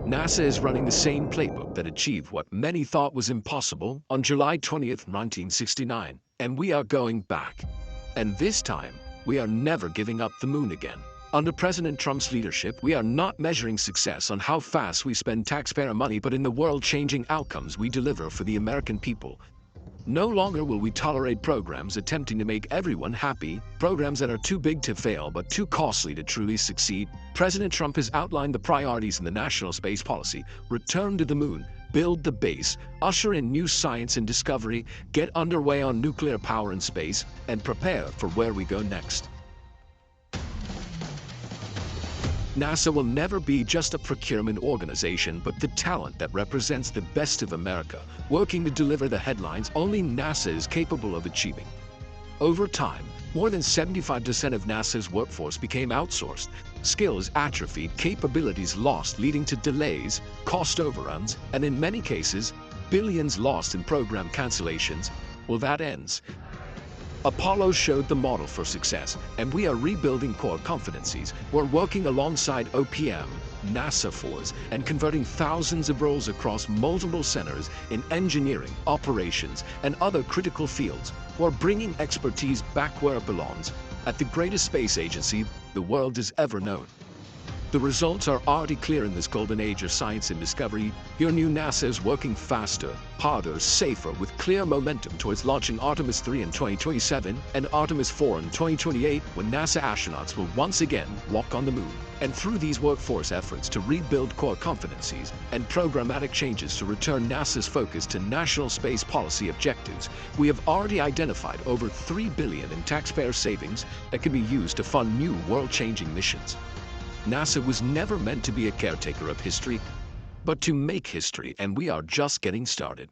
NASA is running the same playbook that achieved what many thought was impossible on July 20th, 1969, and we are going back. And this time, we are never giving up the moon again. Under President Trump's leadership, we are not measuring success on how fast we spend taxpayer money, but in the world-changing outcomes we deliver for the American people. No longer will we tolerate programs attempting to make everyone happy, programs that are too big to fail but too costly to truly succeed. President Trump has outlined the priorities in the national space policy: return to the moon, build the base, usher in new science and discovery, get underway on nuclear power in space, and prepare for where we go next. NASA will never be just a procurement organization, but the talent that represents the best of America, working to deliver the headlines only NASA is capable of achieving. Over time, more than 75% of NASA's workforce became outsourced. Skills atrophied, capabilities lost, leading to delays, cost overruns, and in many cases, billions lost in program cancellations. Well, that ends. Apollo showed the model for success, and we are rebuilding core competencies. We're working alongside OPM, NASA Force, and converting thousands of roles across multiple centers in engineering, operations, and other critical fields. We're bringing expertise back where it belongs, at the greatest space agency the world has ever known. The results are already clear in this golden age of science and discovery. Your new NASA is working faster, harder, safer, with clear momentum towards launching Artemis 3 in 2027 and Artemis 4 in 2028, when NASA astronauts will once again walk on the moon. And through these workforce efforts to rebuild core competencies and programmatic changes to return NASA's focus to national space policy objectives, we have already identified over $3 billion in taxpayer savings that can be used to fund new world-changing missions. NASA was never meant to be a caretaker of history, but to make history, and we are just getting started.